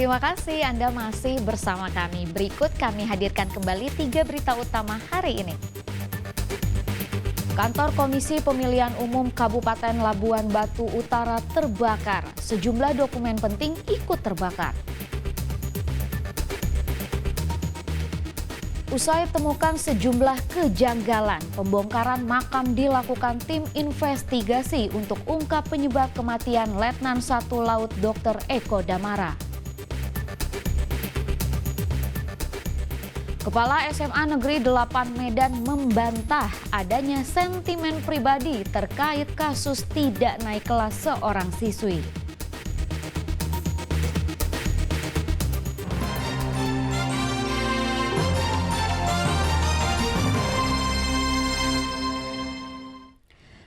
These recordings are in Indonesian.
Terima kasih Anda masih bersama kami. Berikut kami hadirkan kembali 3 berita utama hari ini. Kantor Komisi Pemilihan Umum Kabupaten Labuan Batu Utara terbakar. Sejumlah dokumen penting ikut terbakar. Usai temukan sejumlah kejanggalan, pembongkaran makam dilakukan tim investigasi untuk ungkap penyebab kematian Letnan 1 Laut Dr. Eko Damara. Kepala SMA Negeri 8 Medan membantah adanya sentimen pribadi terkait kasus tidak naik kelas seorang siswi.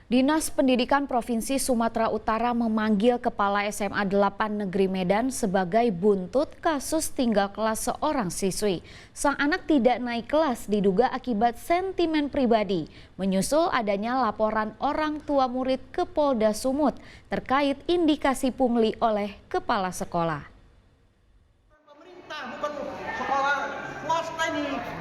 Dinas Pendidikan Provinsi Sumatera Utara memanggil Kepala SMA 8 Negeri Medan sebagai buntut kasus tinggal kelas seorang siswi. Sang anak tidak naik kelas diduga akibat sentimen pribadi, menyusul adanya laporan orang tua murid ke Polda Sumut terkait indikasi pungli oleh kepala sekolah. Pemerintah bukan sekolah swasta ini.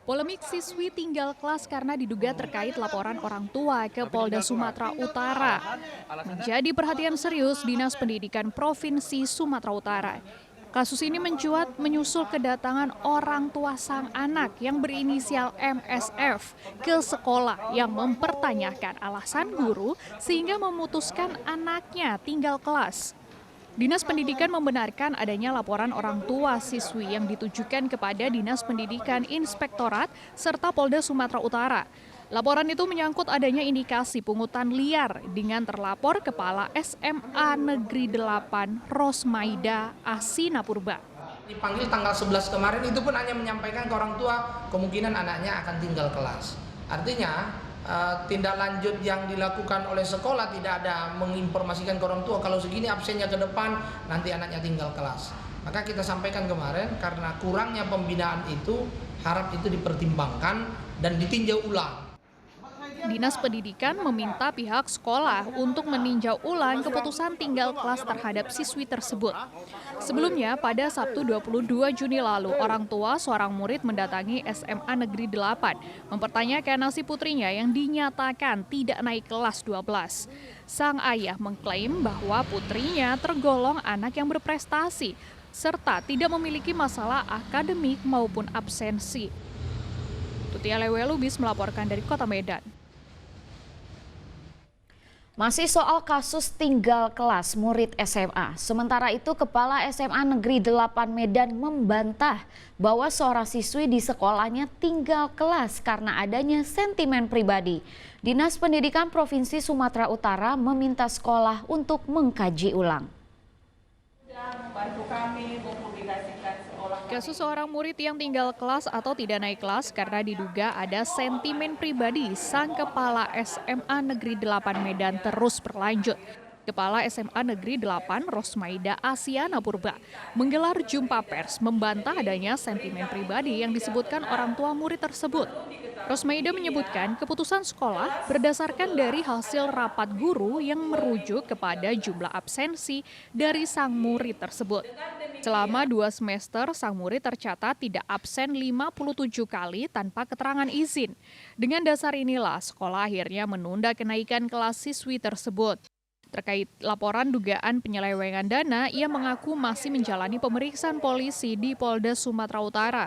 Polemik siswi tinggal kelas karena diduga terkait laporan orang tua ke Polda Sumatera Utara menjadi perhatian serius Dinas Pendidikan Provinsi Sumatera Utara. Kasus ini mencuat menyusul kedatangan orang tua sang anak yang berinisial MSF ke sekolah yang mempertanyakan alasan guru sehingga memutuskan anaknya tinggal kelas. Dinas Pendidikan membenarkan adanya laporan orang tua siswi yang ditujukan kepada Dinas Pendidikan Inspektorat serta Polda Sumatera Utara. Laporan itu menyangkut adanya indikasi pungutan liar dengan terlapor Kepala SMA Negeri 8 Rosmaida Asina Purba. Dipanggil tanggal 11 kemarin itu pun hanya menyampaikan ke orang tua kemungkinan anaknya akan tinggal kelas. Artinya tindak lanjut yang dilakukan oleh sekolah tidak ada menginformasikan ke orang tua kalau segini absennya ke depan nanti anaknya tinggal kelas. Maka kita sampaikan kemarin karena kurangnya pembinaan itu harap itu dipertimbangkan dan ditinjau ulang. Dinas Pendidikan meminta pihak sekolah untuk meninjau ulang keputusan tinggal kelas terhadap siswi tersebut. Sebelumnya, pada Sabtu 22 Juni lalu, orang tua seorang murid mendatangi SMA Negeri 8, mempertanyakan nasib putrinya yang dinyatakan tidak naik kelas 12. Sang ayah mengklaim bahwa putrinya tergolong anak yang berprestasi, serta tidak memiliki masalah akademik maupun absensi. Tutia Lewe Lubis melaporkan dari Kota Medan. Masih soal kasus tinggal kelas murid SMA. Sementara itu Kepala SMA Negeri 8 Medan membantah bahwa seorang siswi di sekolahnya tinggal kelas karena adanya sentimen pribadi. Dinas Pendidikan Provinsi Sumatera Utara meminta sekolah untuk mengkaji ulang. Kasus seorang murid yang tinggal kelas atau tidak naik kelas karena diduga ada sentimen pribadi sang Kepala SMA Negeri 8 Medan terus berlanjut. Kepala SMA Negeri 8 Rosmaida Asiana Purba menggelar jumpa pers membantah adanya sentimen pribadi yang disebutkan orang tua murid tersebut. Rosmaida menyebutkan keputusan sekolah berdasarkan dari hasil rapat guru yang merujuk kepada jumlah absensi dari sang murid tersebut. Selama 2 semester, sang murid tercatat tidak absen 57 kali tanpa keterangan izin. Dengan dasar inilah sekolah akhirnya menunda kenaikan kelas siswi tersebut. Terkait laporan dugaan penyelewengan dana, ia mengaku masih menjalani pemeriksaan polisi di Polda Sumatera Utara.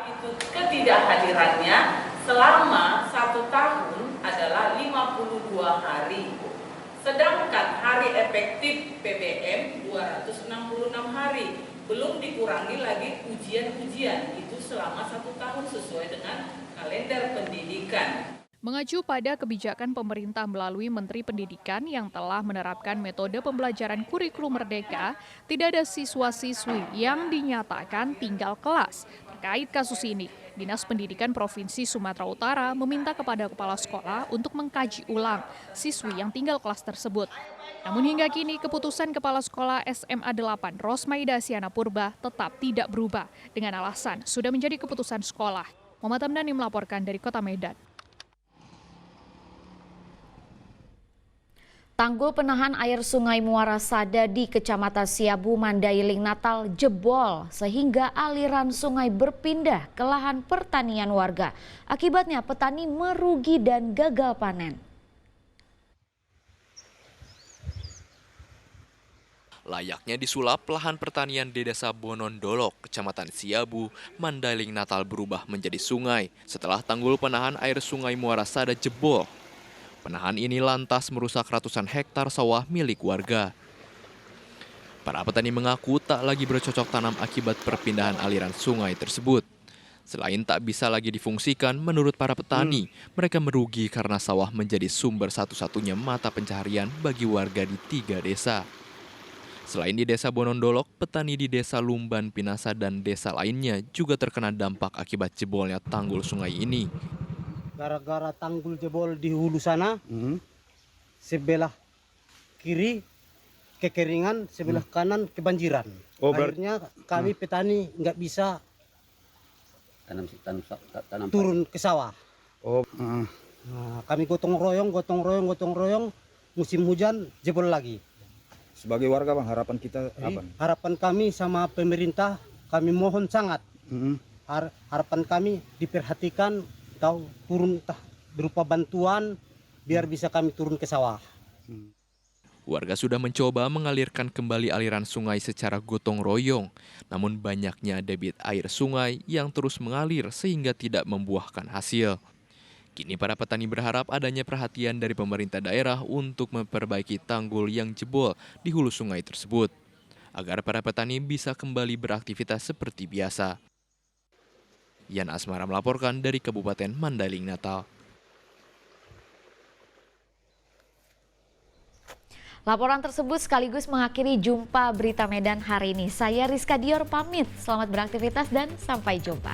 Itu ketidakhadirannya selama 1 tahun adalah 52 hari. Sedangkan hari efektif PBM 266 hari. Belum dikurangi lagi ujian-ujian. Itu selama 1 tahun sesuai dengan kalender pendidikan. Mengacu pada kebijakan pemerintah melalui Menteri Pendidikan yang telah menerapkan metode pembelajaran kurikulum merdeka, tidak ada siswa-siswi yang dinyatakan tinggal kelas. Terkait kasus ini, Dinas Pendidikan Provinsi Sumatera Utara meminta kepada kepala sekolah untuk mengkaji ulang siswi yang tinggal kelas tersebut. Namun hingga kini keputusan Kepala Sekolah SMA 8 Rosmaida Asiana Purba tetap tidak berubah dengan alasan sudah menjadi keputusan sekolah. Muhammad Hamdani melaporkan dari Kota Medan. Tanggul penahan air Sungai Muara Sada di Kecamatan Siabu, Mandailing, Natal jebol sehingga aliran sungai berpindah ke lahan pertanian warga. Akibatnya petani merugi dan gagal panen. Layaknya disulap, lahan pertanian di Desa Bonondolok, Kecamatan Siabu, Mandailing, Natal berubah menjadi sungai setelah tanggul penahan air Sungai Muara Sada jebol. Penahan ini lantas merusak ratusan hektar sawah milik warga. Para petani mengaku tak lagi bercocok tanam akibat perpindahan aliran sungai tersebut. Selain tak bisa lagi difungsikan, menurut para petani, mereka merugi karena sawah menjadi sumber satu-satunya mata pencaharian bagi warga di 3 desa. Selain di Desa Bonondolok, petani di Desa Lumban, Pinasa, dan desa lainnya juga terkena dampak akibat jebolnya tanggul sungai ini. Gara-gara tanggul jebol di hulu sana, sebelah kiri kekeringan, sebelah kanan kebanjiran. Akhirnya kami petani nggak bisa tanam turun ke sawah. Nah, kami gotong royong, musim hujan jebol lagi. Sebagai warga Bang, harapan kita apa? Harapan kami sama pemerintah, kami mohon sangat. Harapan kami diperhatikan, tahu turun berupa bantuan biar bisa kami turun ke sawah. Warga sudah mencoba mengalirkan kembali aliran sungai secara gotong royong, namun banyaknya debit air sungai yang terus mengalir sehingga tidak membuahkan hasil. Kini para petani berharap adanya perhatian dari pemerintah daerah untuk memperbaiki tanggul yang jebol di hulu sungai tersebut, agar para petani bisa kembali beraktivitas seperti biasa. Yan Asmara melaporkan dari Kabupaten Mandailing, Natal. Laporan tersebut sekaligus mengakhiri jumpa berita Medan hari ini. Saya Rizka Dior pamit. Selamat beraktivitas dan sampai jumpa.